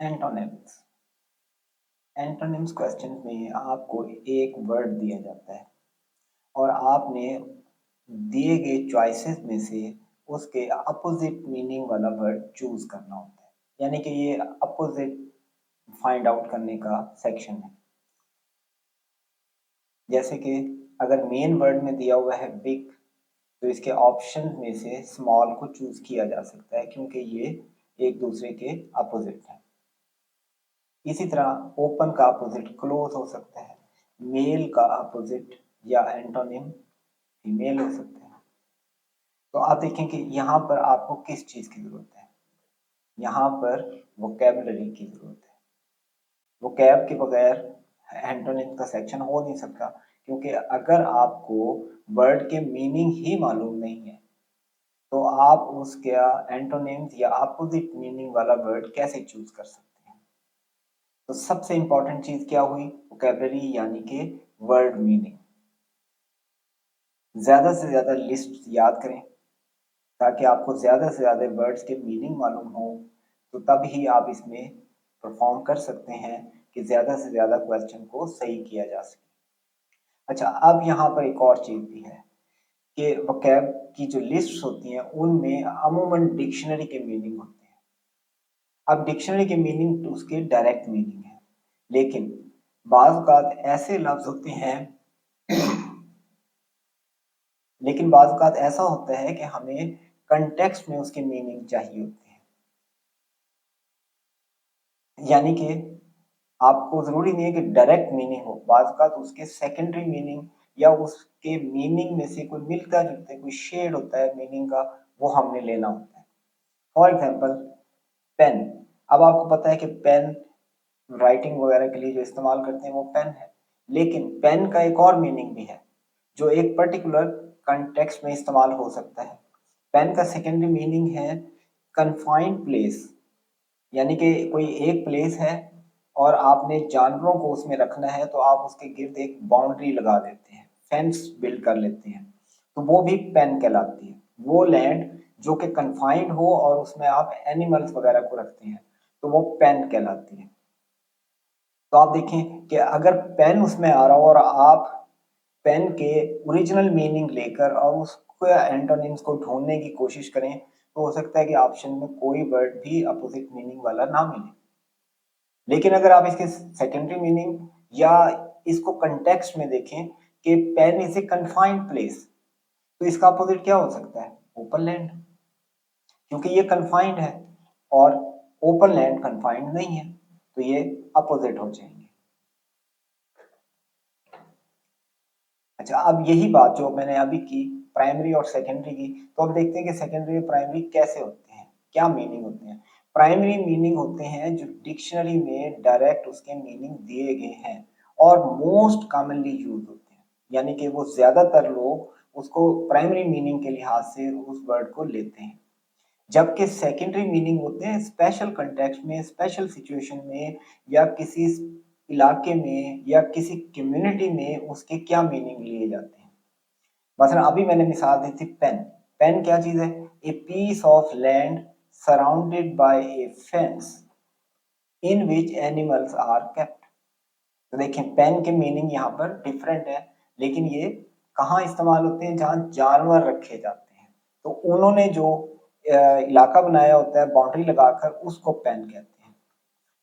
Antonyms. Antonyms question में आपको एक वर्ड दिया जाता है और आपने दिए गए चॉइसेस में से उसके अपोजिट मीनिंग वाला वर्ड चूज करना होता है, यानी कि ये अपोजिट फाइंड आउट करने का सेक्शन है। जैसे कि अगर मेन वर्ड में दिया हुआ है बिग, तो इसके ऑप्शन में से स्मॉल को चूज किया जा सकता है क्योंकि ये एक दूसरे के अपोजिट है। इसी तरह ओपन का अपोजिट क्लोज हो सकता है, मेल का अपोजिट या एंटोनिम फीमेल हो सकता है। तो आप देखें कि यहाँ पर आपको किस चीज की जरूरत है, यहाँ पर वोकैबुलरी की जरूरत है। वोकैब के बगैर एंटोनिम का सेक्शन हो नहीं सकता, क्योंकि अगर आपको वर्ड के मीनिंग ही मालूम नहीं है तो आप उसका एंटोनिम्स या अपोजिट मीनिंग वाला वर्ड कैसे चूज कर सकते हैं। तो सबसे इंपॉर्टेंट चीज क्या हुई, वोकैबुलरी यानी कि वर्ड मीनिंग। ज्यादा से ज्यादा लिस्ट याद करें ताकि आपको ज्यादा से ज्यादा वर्ड्स के मीनिंग मालूम हो, तो तब ही आप इसमें परफॉर्म कर सकते हैं कि ज्यादा से ज्यादा क्वेश्चन को सही किया जा सके। अच्छा, अब यहाँ पर एक और चीज भी है कि वोकैब की जो लिस्ट होती हैं उनमें अमूमन डिक्शनरी के मीनिंग होते हैं। अब डिक्शनरी के मीनिंग तो उसके डायरेक्ट मीनिंग है, लेकिन बाज़ औक़ात ऐसे लफ्ज होते हैं लेकिन बाज़ औक़ात ऐसा होता है कि हमें कंटेक्स्ट में उसके मीनिंग चाहिए होते हैं। यानी कि आपको ज़रूरी नहीं है कि डायरेक्ट मीनिंग हो, बाज़ औक़ात उसके सेकेंडरी मीनिंग या उसके मीनिंग में से कोई मिलता-जुलता कोई शेड होता है मीनिंग का, वो हमने लेना होता है। For example pen. अब आपको पता है कि पेन राइटिंग वगैरह के लिए जो इस्तेमाल करते हैं वो पेन है, लेकिन पेन का एक और मीनिंग भी है जो एक पर्टिकुलर कंटेक्स्ट में इस्तेमाल हो सकता है। पेन का सेकेंडरी मीनिंग है कन्फाइंड प्लेस, यानी कि कोई एक प्लेस है और आपने जानवरों को उसमें रखना है तो आप उसके गिर्द एक बाउंड्री लगा देते हैं, फेंस बिल्ड कर लेते हैं, तो वो भी पेन कहलाती है। वो लैंड जो कि कन्फाइंड हो और उसमें आप एनिमल्स वगैरह को रखते हैं तो वो पेन कहलाती है। तो आप देखें कि अगर पेन उसमें आ रहा हो और आप पेन के ओरिजिनल मीनिंग लेकर और उसको एंटोनिम्स को ढूंढने की कोशिश करें तो हो सकता है कि ऑप्शन में कोई वर्ड भी अपोजिट मीनिंग वाला ना मिले। लेकिन अगर आप इसके सेकेंडरी मीनिंग या इसको कंटेक्स्ट में देखें कि pen is a confined place, तो इसका अपोजिट क्या हो सकता है, ओपन लैंड, क्योंकि ये कन्फाइंड है और ओपन लैंड कन्फाइंड नहीं है, तो ये अपोजिट हो जाएंगे। अच्छा, अब यही बात जो मैंने अभी की प्राइमरी और सेकेंडरी की, तो अब देखते हैं कि सेकेंडरी और प्राइमरी कैसे होते हैं, क्या मीनिंग होते हैं। प्राइमरी मीनिंग होते हैं जो डिक्शनरी में डायरेक्ट उसके मीनिंग दिए गए हैं और मोस्ट कॉमनली यूज होते हैं, यानी कि वो ज्यादातर लोग उसको प्राइमरी मीनिंग के लिहाज से उस वर्ड को लेते हैं। जबकि सेकेंडरी मीनिंग होते हैं स्पेशल कंटेक्स्ट में, स्पेशल सिचुएशन में, या किसी इलाके में या किसी कम्युनिटी में उसके क्या मीनिंग लिए जाते हैं। मसलन अभी मैंने मिसाल दी थी पेन। पेन क्या चीज है, a piece of land surrounded by a fence in which animals are kept. तो देखें पेन के मीनिंग यहाँ पर डिफरेंट है, लेकिन ये कहाँ इस्तेमाल होते हैं, जहाँ जानवर रखे जाते हैं, तो उन्होंने जो इलाका बनाया होता है बाउंड्री लगाकर, उसको पेन कहते हैं।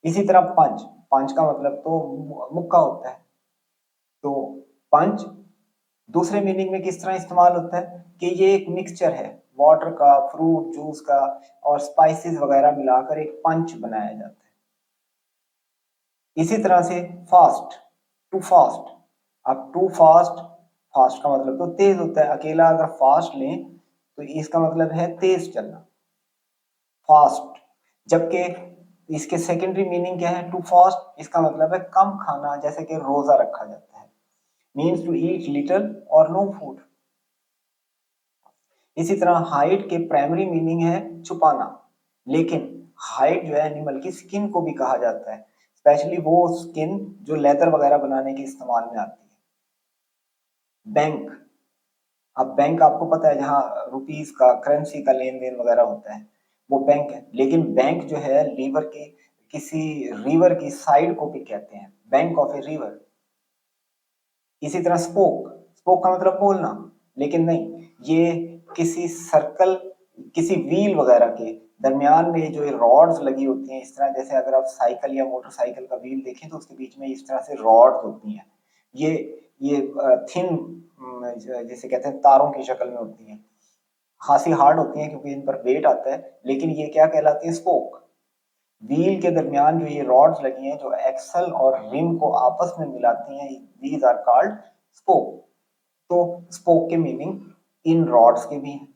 इसी तरह पंच, पंच का मतलब तो मुक्का होता है, तो पंच दूसरे मीनिंग में किस तरह इस्तेमाल होता है कि ये एक मिक्सचर है वाटर का, फ्रूट जूस का और स्पाइसेस वगैरह मिलाकर एक पंच बनाया जाता है। इसी तरह से फास्ट, टू फास्ट। अब टू फास्ट, फास्ट का मतलब तो तेज होता है, अकेला अगर फास्ट लें तो इसका मतलब है तेज चलना, फास्ट। जबकि इसके सेकेंडरी मीनिंग क्या है, टू फास्ट, इसका मतलब है कम खाना, जैसे कि रोजा रखा जाता है, मीन्स टू ईट लिटिल और नो फूड। इसी तरह हाइड के प्राइमरी मीनिंग है छुपाना, लेकिन हाइड जो है एनिमल की स्किन को भी कहा जाता है, स्पेशली वो स्किन जो लेदर वगैरह बनाने के इस्तेमाल में आती है। बैंक, अब बैंक आपको पता है जहाँ रुपीस का, करेंसी का लेन देन वगैरह होता है, वो बैंक है। लेकिन बैंक जो है लीवर के किसी रिवर की साइड को भी कहते हैं, बैंक ऑफ ए रिवर। इसी तरह स्पोक, स्पोक का मतलब बोलना, लेकिन नहीं, ये किसी सर्कल, किसी व्हील वगैरह के दरमियान में जो रॉड्स लगी होती हैं, इस तरह जैसे अगर आप साइकिल या मोटरसाइकिल का व्हील देखें तो उसके बीच में इस तरह से रॉड्स होती हैं, ये थिन, जैसे कहते हैं तारों की शक्ल में होती हैं, खासी हार्ड होती हैं क्योंकि इन पर वेट आता है, लेकिन ये क्या कहलाती है, स्पोक। व्हील के दरमियान जो ये रॉड्स लगी हैं जो एक्सल और रिम को आपस में मिलाती हैं, दीज आर कॉल्ड स्पोक। तो स्पोक के मीनिंग इन रॉड्स के भी हैं।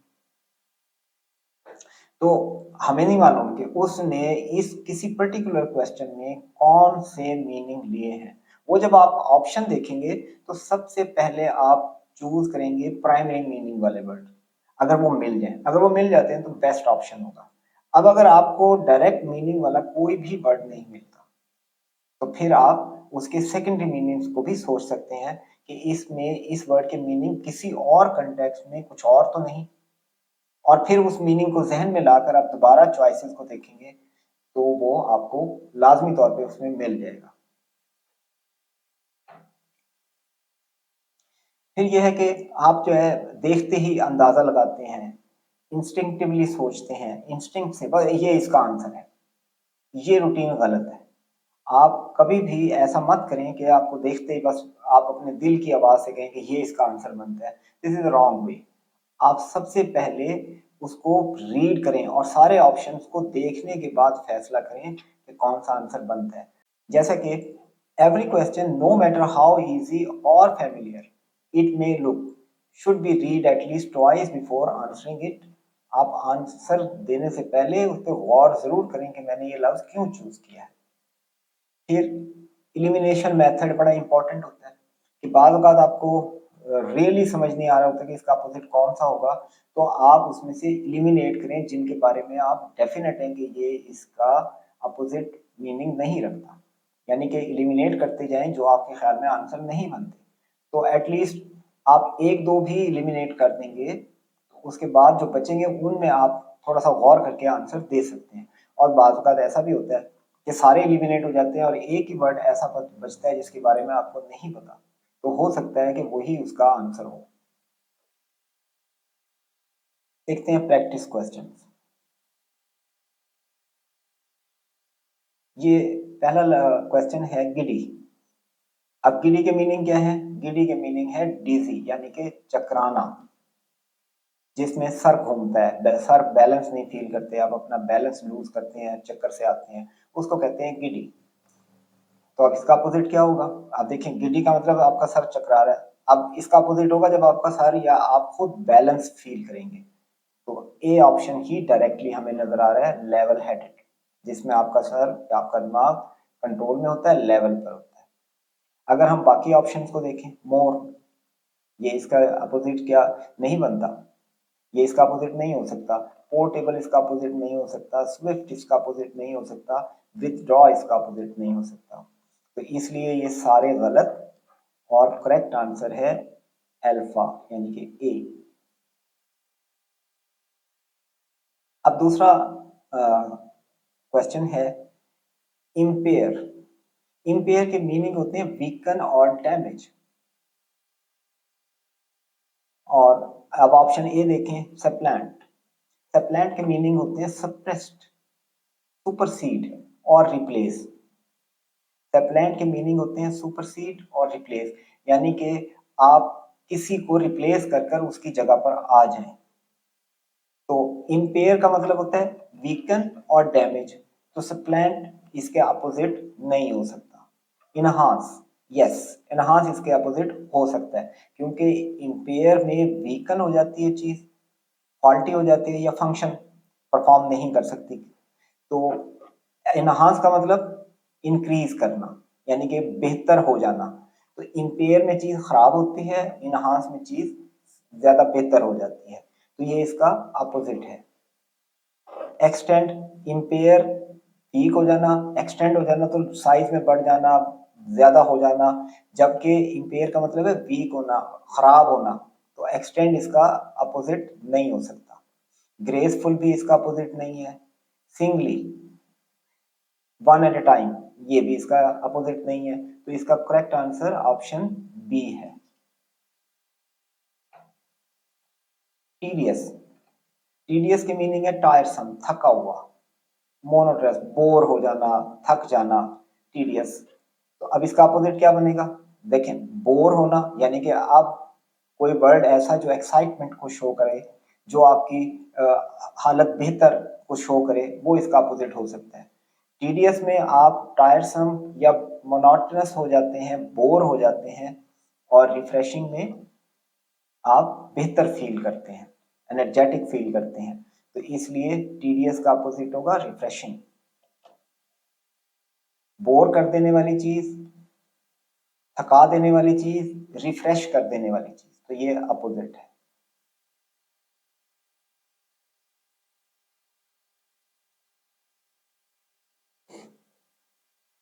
तो हमें नहीं मालूम कि उसने इस किसी पर्टिकुलर क्वेश्चन में कौन से मीनिंग लिए हैं। वो जब आप ऑप्शन देखेंगे तो सबसे पहले आप चूज करेंगे प्राइमरी मीनिंग वाले वर्ड, अगर वो मिल जाए, अगर वो मिल जाते हैं तो बेस्ट ऑप्शन होगा। अब अगर आपको डायरेक्ट मीनिंग वाला कोई भी वर्ड नहीं मिलता तो फिर आप उसके सेकेंडरी मीनिंग्स को भी सोच सकते हैं कि इसमें इस वर्ड के मीनिंग किसी और कंटेक्स्ट में कुछ और तो नहीं, और फिर उस मीनिंग को जहन में लाकर आप दोबारा चॉइसेस को देखेंगे तो वो आपको लाजमी तौर पे उसमें मिल जाएगा। फिर यह है कि आप जो है देखते ही अंदाजा लगाते हैं, इंस्टिंक्टिवली सोचते हैं, इंस्टिंक्ट से बस ये इसका आंसर है, ये रूटीन गलत है। आप कभी भी ऐसा मत करें कि आपको देखते ही बस आप अपने दिल की आवाज से कहें कि ये इसका आंसर बनता है, दिस इज रॉन्ग वे। आप सबसे पहले उसको रीड करें और सारे ऑप्शंस को देखने के बाद फैसला करें कि कौन सा आंसर बनता है। जैसा कि every question no matter how easy और familiar it may look should be read at least twice before answering it. आप आंसर देने से पहले उस पर गौर जरूर करें कि मैंने ये लफ्ज क्यों चूज किया है। फिर इलिमिनेशन मेथड बड़ा इंपॉर्टेंट होता है कि बाद औक़ात आपको रियली समझ नहीं आ रहा होता कि इसका अपोजिट कौन सा होगा, तो आप उसमें से इलिमिनेट करें जिनके बारे में आप डेफिनेट हैं कि ये इसका अपोजिट मीनिंग नहीं रखता, यानी कि इलिमिनेट करते जाएं जो आपके ख्याल में आंसर नहीं बनते। तो एटलीस्ट आप एक दो भी इलिमिनेट कर देंगे तो उसके बाद जो बचेंगे उनमें आप थोड़ा सा गौर करके आंसर दे सकते हैं। और बाद औक़ात ऐसा भी होता है कि सारे एलिमिनेट हो जाते हैं और एक ही वर्ड ऐसा बचता है जिसके बारे में आपको नहीं पता, तो हो सकता है कि वही उसका आंसर हो। देखते हैं प्रैक्टिस क्वेश्चन। ये पहला क्वेश्चन है गिडी। अब गिडी के मीनिंग क्या है, गिडी के मीनिंग है डीजी यानी कि चकराना, जिसमें सर घूमता है, सर बैलेंस नहीं फील करते, आप अपना बैलेंस लूज करते हैं, चक्कर से आते हैं, उसको कहते हैं गिडी। तो अब इसका अपोजिट क्या होगा, आप देखें गिडी का मतलब आपका सर चकरा रहा है, अब इसका अपोजिट होगा जब आपका सर या आप खुद बैलेंस फील करेंगे। तो ए ऑप्शन ही डायरेक्टली हमें नजर आ रहा है, लेवल हेडेड, जिसमें आपका सर या आपका दिमाग कंट्रोल में होता है, लेवल पर होता है। अगर हम बाकी ऑप्शंस को देखें, मोर, ये इसका अपोजिट क्या नहीं बनता, ये इसका अपोजिट नहीं हो सकता। पोर्टेबल इसका अपोजिट नहीं हो सकता, स्विफ्ट इसका अपोजिट नहीं हो सकता, विथड्रॉ इसका अपोजिट नहीं हो सकता। तो इसलिए ये सारे गलत और करेक्ट आंसर है अल्फा यानी कि ए। अब दूसरा क्वेश्चन है इम्पेयर। इम्पेयर के मीनिंग होते हैं वीकन और डैमेज। और अब ऑप्शन ए देखें, सप्लांट। सप्लांट के मीनिंग होते हैं सप्रेस्ड, सुपरसीड और रिप्लेस। सप्लांट के मीनिंग होते हैं सुपरसीड और रिप्लेस, यानी कि आप किसी को रिप्लेस कर कर उसकी जगह पर आ जाएं। तो इम्पेयर का मतलब होता है वीकन और डैमेज, तो सप्लांट इसके अपोजिट नहीं हो सकता। इनहांस, यस, इनहांस इसके अपोजिट हो सकता है, क्योंकि इम्पेयर में वीकन हो जाती है चीज, फॉल्टी हो जाती है या फंक्शन परफॉर्म नहीं कर सकती। तो इनहांस का मतलब इंक्रीज करना यानी कि बेहतर हो जाना। तो इम्पेयर में चीज खराब होती है, इनहांस में चीज ज्यादा बेहतर हो जाती है, तो ये इसका अपोजिट है। एक्सटेंड, इम्पेयर वीक हो जाना, एक्सटेंड हो जाना तो साइज में बढ़ जाना, ज्यादा हो जाना, जबकि इम्पेयर का मतलब है वीक होना, खराब होना। तो एक्सटेंड इसका अपोजिट नहीं हो सकता। ग्रेसफुल भी इसका अपोजिट नहीं है। Singly, one at a time, ये भी इसका अपोजिट नहीं है, तो इसका करेक्ट आंसर ऑप्शन बी है। टीडियस, टीडीएस की मीनिंग है टायरसम, थका हुआ, मोनोटोनस, बोर हो जाना, थक जाना, टीडीएस। तो अब इसका अपोजिट क्या बनेगा? देखें, बोर होना यानी कि आप कोई वर्ड ऐसा जो एक्साइटमेंट को शो करे, जो आपकी हालत बेहतर को शो करे, वो इसका अपोजिट हो सकता है। टीडीएस में आप टायरसम या मोनोटोनस हो जाते हैं, बोर हो जाते हैं, और रिफ्रेशिंग में आप बेहतर फील करते हैं, एनर्जेटिक फील करते हैं। तो इसलिए टीडीएस का अपोजिट होगा रिफ्रेशिंग। बोर कर देने वाली चीज, थका देने वाली चीज, रिफ्रेश कर देने वाली चीज, तो ये अपोजिट है।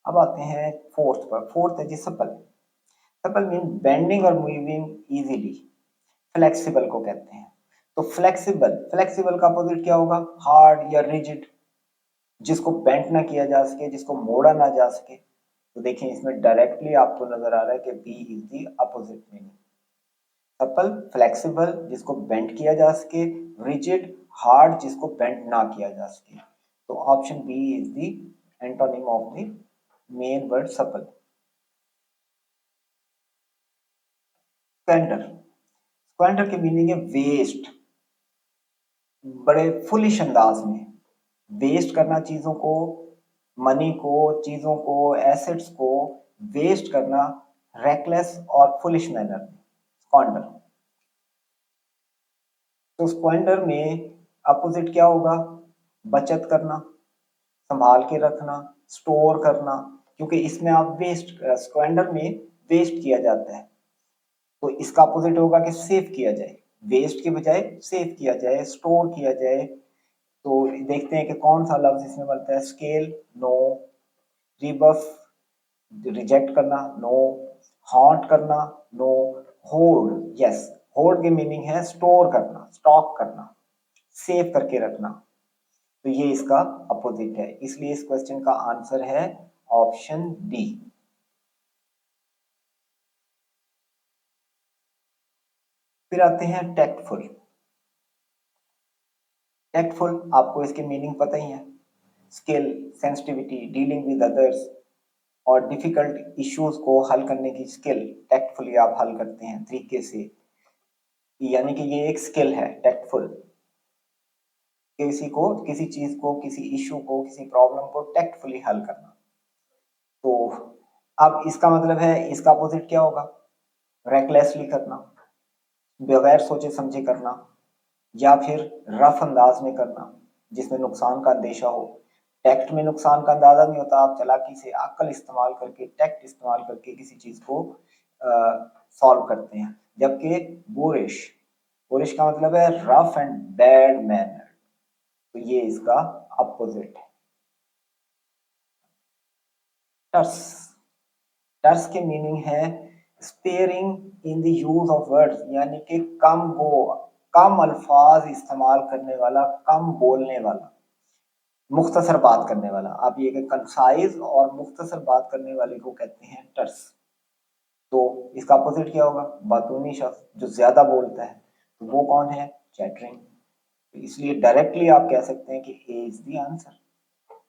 अब आते हैं फोर्थ पर। फोर्थ है जी सपल। सपल मीन बेंडिंग और मूविंग इजीली, फ्लेक्सिबल को कहते हैं। तो फ्लेक्सिबल, फ्लेक्सिबल का अपोजिट क्या होगा? हार्ड या रिजिड, जिसको बेंट ना किया जा सके, जिसको मोड़ा ना जा सके। तो देखिए इसमें डायरेक्टली आपको नजर आ रहा है कि B is the opposite meaning. Supple, flexible, जिसको बेंट किया जा सके, रिजिड, हार्ड, जिसको बेंट ना किया जा सके। तो option B is the antonym of the main word supple. Squander, squander की मीनिंग है वेस्ट, बड़े फुलिश अंदाज में वेस्ट करना चीजों को, मनी को, चीजों को, एसेट्स को वेस्ट करना रेकलेस और फुलिश मैनर में, स्क्वांडर। तो स्क्वेंडर में अपोजिट क्या होगा? बचत करना, संभाल के रखना, स्टोर करना, क्योंकि इसमें आप वेस्ट, स्क्वेंडर में वेस्ट किया जाता है, तो इसका अपोजिट होगा कि सेव किया जाए, वेस्ट के बजाय सेव किया जाए, स्टोर किया जाए। तो देखते हैं कि कौन सा लफ्ज इसमें बनता है। Scale, no. रिबफ, रिजेक्ट करना, नो। हॉन्ट करना, नो। Hold, yes. होल्ड की मीनिंग है स्टोर करना, स्टॉक करना, सेव करके रखना। तो ये इसका अपोजिट है, इसलिए इस क्वेश्चन का आंसर है ऑप्शन डी। फिर आते हैं टैक्टफुल। टैक्टफुल, आपको इसके मीनिंग पता ही है। Skill, sensitivity, dealing with others, और डिफिकल्ट इश्यूज को हल करने की स्किल, टैक्टफुली आप हल करते हैं तरीके से, यानी कि ये एक स्किल है टैक्टफुल। किसी को, किसी चीज को, किसी इश्यू को, किसी प्रॉब्लम को टैक्टफुली हल करना। तो अब इसका मतलब है, इसका अपोजिट क्या होगा? रेकलेसली करना, बगैर सोचे समझे करना, या फिर रफ अंदाज में करना जिसमें नुकसान का अंदेशा हो। टैक्ट में नुकसान का अंदाजा नहीं होता, आप चालाकी से अक्ल इस्तेमाल करके, टैक्ट इस्तेमाल करके किसी चीज को सॉल्व करते हैं। जबकि बोरिश, बोरिश का मतलब है रफ एंड बैड मैनर, तो ये इसका अपोजिट है। टर्स, टर्स की मीनिंग है sparing in the use of words, यानी कि कम वो, कम अल्फाज इस्तेमाल करने वाला, कम बोलने वाला, मुख्तसर बात करने वाला। आप ये कि कंसाइज और मुख्तसर बात करने वाले को कहते हैं टर्स। तो इसका अपोजिट क्या होगा? बातूनी शख्स, जो ज्यादा बोलता है, तो वो कौन है? चैटरिंग। तो इसलिए डायरेक्टली आप कह सकते हैं कि ए इज द आंसर।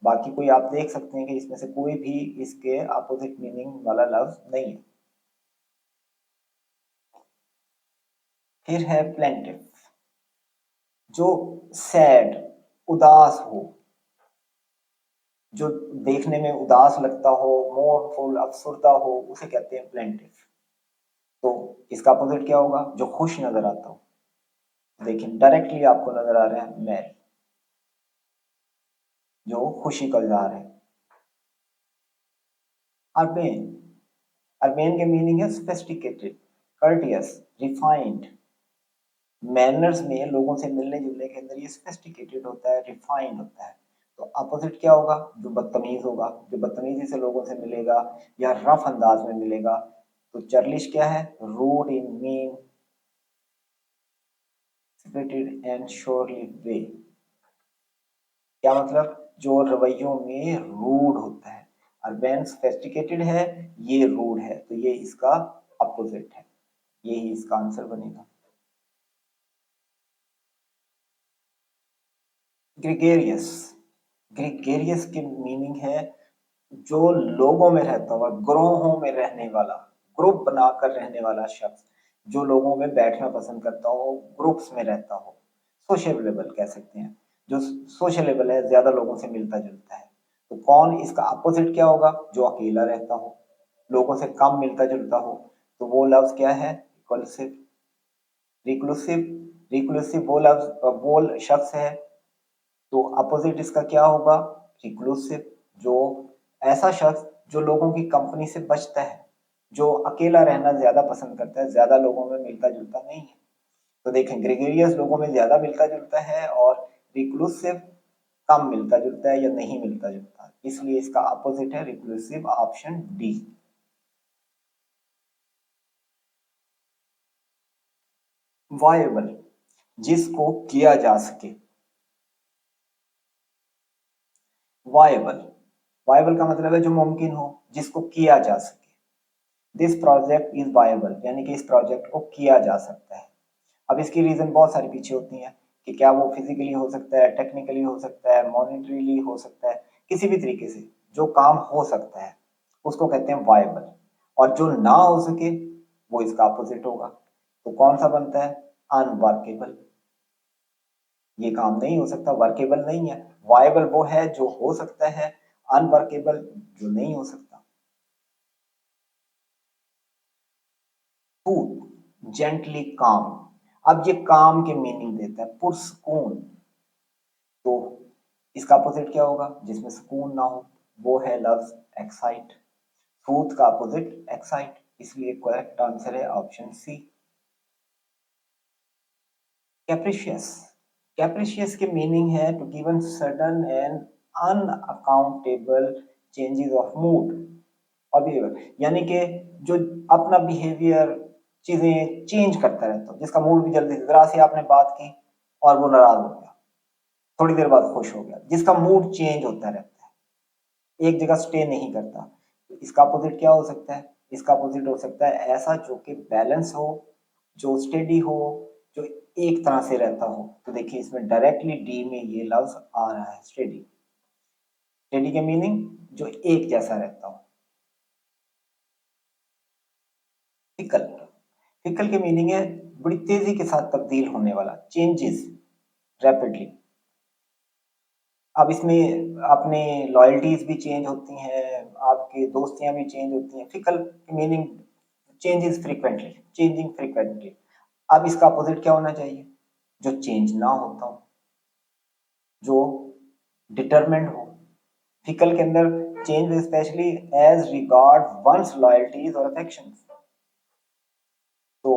बाकी कोई आप देख सकते हैं कि इसमें से कोई भी इसके अपोजिट मीनिंग वाला लफ्ज नहीं है। फिर है प्लेंटिव, जो सैड, उदास हो, जो देखने में उदास लगता हो, मोurnful, अफसुर्दा हो, उसे कहते हैं प्लेंटिव। तो इसका अपोजिट क्या होगा? जो खुश नजर आता हो। देखिए डायरेक्टली आपको नजर आ रहा है मैरी, जो खुशी का इजहार है। अर्बेन, अर्बेन के मीनिंग है सोफिस्टिकेटेड, कर्टियस, रिफाइंड। मैनर्स में लोगों से मिलने जुलने के अंदर ये सोफिस्टिकेटेड होता है, रिफाइंड होता है। तो अपोजिट क्या होगा? जो बदतमीज होगा, जो बदतमीजी से लोगों से मिलेगा या रफ अंदाज में मिलेगा। तो चर्लिश क्या है? Rude in mean spirited and surly way. क्या मतलब? जो रवैयों में रूड होता है। अर्बन सोफिस्टिकेटेड है, ये रूड है, तो ये इसका अपोजिट है, यही इसका आंसर बनेगा। ग्रेगेरियस, ग्रेगेरियस के मीनिंग है जो लोगों में रहता हुआ, ग्रोहों में रहने वाला, ग्रुप बनाकर रहने वाला शख्स, जो लोगों में बैठना पसंद करता हो, ग्रुप्स में रहता हो, सोशलेबल कह सकते हैं, जो सोशलेबल है, ज्यादा लोगों से मिलता जुलता है। तो कौन इसका अपोजिट क्या होगा? जो अकेला रहता हो, लोगों से कम मिलता जुलता हो, तो वो लफ्ज क्या है? रिकल्सिव। रिक्लूसिव, रिक्लूसिव वो लफ्ज वो शख्स है, तो अपोजिट इसका क्या होगा? रिक्लूसिव। जो ऐसा शख्स जो लोगों की कंपनी से बचता है, जो अकेला रहना ज्यादा पसंद करता है, ज्यादा लोगों में मिलता जुलता नहीं है। तो देखें, ग्रेगेरियस लोगों में ज्यादा मिलता जुलता है और रिक्लूसिव कम मिलता जुलता है या नहीं मिलता जुलता, इसलिए इसका अपोजिट है रिक्लूसिव, ऑप्शन डी। वायबल, जिसको किया जा सके। वायबल, वायबल का मतलब है जो मुमकिन हो, जिसको किया जा सके। दिस प्रोजेक्ट इज वायबल, यानी कि इस प्रोजेक्ट को किया जा सकता है। अब इसकी रीजन बहुत सारी पीछे होती हैं कि क्या वो फिजिकली हो सकता है, टेक्निकली हो सकता है, मॉनिटरीली हो सकता है, किसी भी तरीके से जो काम हो सकता है उसको कहते हैं वायबल। और जो ना हो सके वो इसका अपोजिट होगा। तो कौन सा बनता है? अनवर्केबल। ये काम नहीं हो सकता, वर्केबल नहीं है। वायबल वो है जो हो सकता है, अनवर्केबल जो नहीं हो सकता। सूद, जेंटली काम। अब ये काम के मीनिंग देता है, पुरसकून। तो इसका अपोजिट क्या होगा जिसमें सुकून ना हो? वो है लफ्ज एक्साइट। सूद का अपोजिट एक्साइट, इसलिए करेक्ट आंसर है ऑप्शन सी। कैप्रिशियस, कैप्रिशियस के मीनिंग है to given sudden and unaccountable changes of mood और बिहेवियर, यानी कि जो अपना बिहेवियर, चीजें चेंज करता रहता हो, जिसका मूड भी जल्दी से, जरा सी आपने बात की और वो नाराज हो गया, थोड़ी देर बाद खुश हो गया, जिसका मूड चेंज होता रहता है, एक जगह स्टे नहीं करता। तो इसका अपोजिट क्या हो सकता है? इसका अपोजिट हो सकता है ऐसा जो कि बैलेंस हो, जो स्टेडी हो, जो एक तरह से रहता हो। तो देखिए इसमें डायरेक्टली डी में ये लफ्ज आ रहा है, स्टेडी। स्टेडी के मीनिंग जो एक जैसा रहता हो। फिकल, फिकल के मीनिंग है बड़ी तेजी के साथ तब्दील होने वाला, चेंजेस रैपिडली। अब इसमें अपने लॉयल्टीज भी चेंज होती हैं, आपकी दोस्तियां भी चेंज होती हैं। Fickle meaning changes frequently, changing frequently. अब इसका अपोजिट क्या होना चाहिए? जो चेंज ना होता हो, जो डिटरमेंट हो। फिकल के अंदर change specially as regard one's loyalties और अफेक्शंस। तो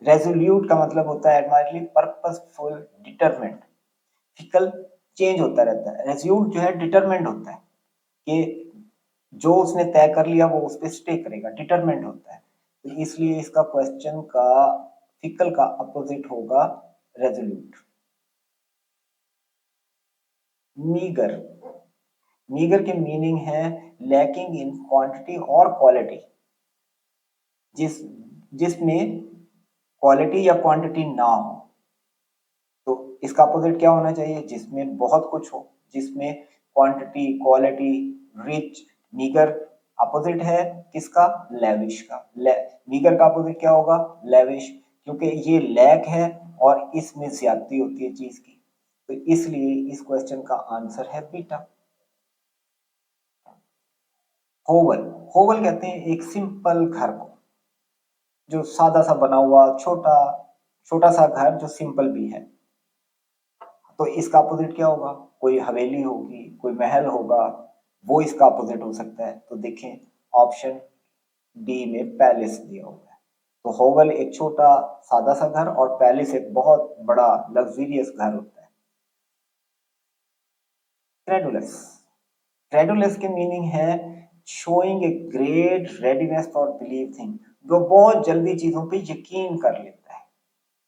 रेजोल्यूट का मतलब होता है admirably, purposeful, determined. Fickle change होता रहता है, रेज्यूट जो है डिटरमेंट होता है कि जो उसने तय कर लिया वो उस पर स्टे करेगा, डिटरमेंट होता है। तो इसलिए इसका क्वेश्चन का फिकल का अपोजिट होगा रेजोल्यूट। मीगर, मीगर के मीनिंग है लैकिंग इन क्वांटिटी और क्वालिटी, जिस जिसमें क्वालिटी या क्वांटिटी ना हो। तो इसका अपोजिट क्या होना चाहिए? जिसमें बहुत कुछ हो, जिसमें quantity, quality, rich. Meagre opposite है किसका? लेविश का। मीगर का अपोजिट क्या होगा? लेविश, क्योंकि ये लैक है और इसमें ज्यादती होती है चीज की। तो इसलिए इस क्वेश्चन का आंसर है बीटा। होवल, होवल कहते हैं एक सिंपल घर को, जो सादा सा बना हुआ, छोटा छोटा सा घर जो सिंपल भी है। तो इसका अपोजिट क्या होगा? कोई हवेली होगी, कोई महल होगा, वो इसका अपोजिट हो सकता है। तो देखें ऑप्शन डी में पैलेस दिया हुआ है। तो होवल एक छोटा सादा सा घर और पैलेस एक बहुत बड़ा लग्जरियस घर होता है। क्रेडुलस, क्रेडुलस के मीनिंग है showing a great readiness for believe thing, जो बहुत जल्दी चीजों पे यकीन कर लेता है।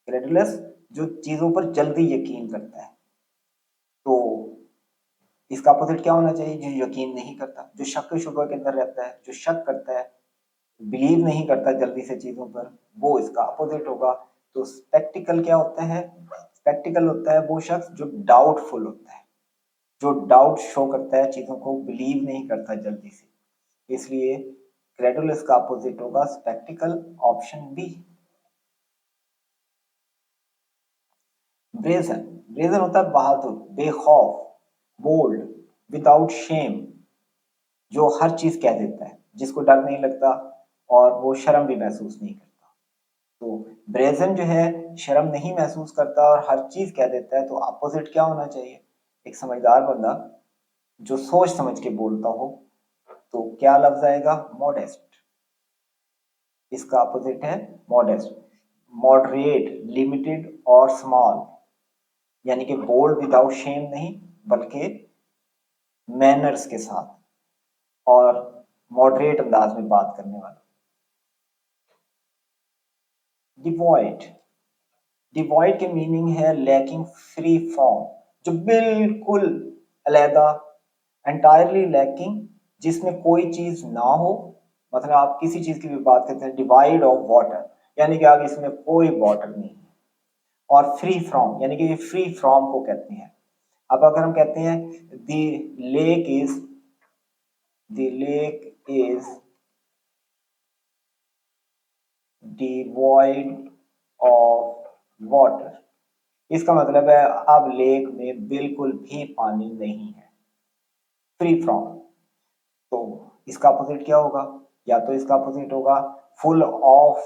क्रेडुलस जो चीजों पर जल्दी यकीन करता है। तो इसका अपोजिट क्या होना चाहिए? जो यकीन नहीं करता, जो शक शुबा के अंदर रहता है, जो शक करता है, बिलीव नहीं करता जल्दी से चीजों पर, वो इसका अपोजिट होगा। तो स्पेक्टिकल क्या होता है? स्पेक्टिकल होता है वो शख्स जो डाउटफुल होता है, जो डाउट शो करता है, चीजों को बिलीव नहीं करता जल्दी से। इसलिए क्रेडुलस का अपोजिट होगा sceptical, option B. Brazen, brazen होता है बहादुर, बेखौफ, बोल्ड, विदाउट शेम, जो हर चीज कह देता है, जिसको डर नहीं लगता और वो शर्म भी महसूस नहीं करता। तो ब्रेजन जो है शर्म नहीं महसूस करता और हर चीज कह देता है, तो अपोजिट क्या होना चाहिए? एक समझदार बंदा जो सोच समझ के बोलता हो। तो क्या लफ्ज आएगा? मॉडेस्ट। इसका अपोजिट है मॉडेस्ट। मॉडरेट, लिमिटेड और स्मॉल, यानी कि बोल्ड विदाउट शेम नहीं, बल्कि मैनर्स के साथ और मॉडरेट अंदाज में बात करने वाला। डिवॉइड, डिवॉइड के मीनिंग है लैकिंग फ्री फॉर्म, जो बिल्कुल अलहदा, एंटायरली लैकिंग, जिसमें कोई चीज ना हो। मतलब आप किसी चीज की भी बात करते हैं, डिवाइड ऑफ वाटर, यानी कि आप इसमें कोई वाटर नहीं है। और फ्री फ्रॉम, यानी कि फ्री फ्रॉम को कहते हैं। अब अगर हम कहते हैं the lake is, the lake is devoid of water, इसका मतलब है अब लेक में बिल्कुल भी पानी नहीं है। Free from. तो इसका अपोजिट क्या होगा? या तो इसका अपोजिट होगा फुल ऑफ,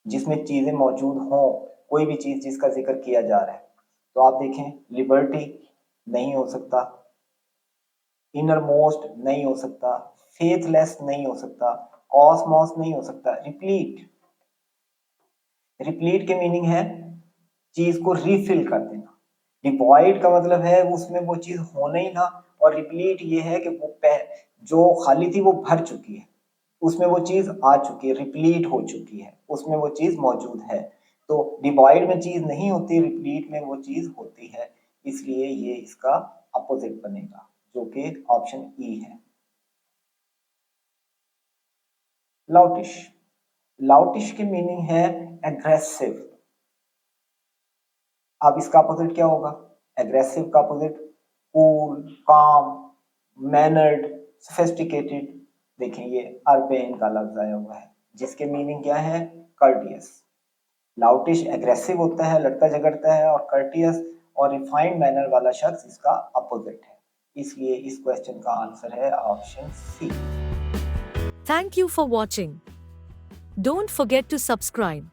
जिसमें चीजें मौजूद हों, कोई भी चीज जिसका जिक्र किया जा रहा है। तो आप देखें, लिबर्टी नहीं हो सकता, इनर मोस्ट नहीं हो सकता, फेथलेस नहीं हो सकता, कॉस्मोस नहीं हो सकता, रिप्लीट। रिप्लीट के मीनिंग है चीज को रिफिल कर देना। डिवॉइड का मतलब है उसमें वो चीज होना ही ना, और रिप्लीट ये है कि वो जो खाली थी वो भर चुकी है, उसमें वो चीज आ चुकी है, रिप्लीट हो चुकी है, उसमें वो चीज मौजूद है। तो डिवॉइड में चीज नहीं होती, रिप्लीट में वो चीज होती है। इसलिए ये इसका अपोजिट बनेगा, जो कि ऑप्शन ई है। लाउटिश, लाउटिश की मीनिंग है एग्रेसिव। अब इसका अपोजिट क्या होगा? एग्रेसिव का अपोजिट कूल, काम, मैनर्ड, सोफिस्टिकेटेड। देखें ये अर्बेन का लफ्ज आया हुआ है, जिसके मीनिंग क्या है? कर्टियस। लाउटिश एग्रेसिव होता है, लड़ता झगड़ता है, और कर्टियस और रिफाइंड मैनर वाला शख्स इसका अपोजिट है। इसलिए इस क्वेश्चन का आंसर है option C. Thank you for watching. Don't forget to subscribe.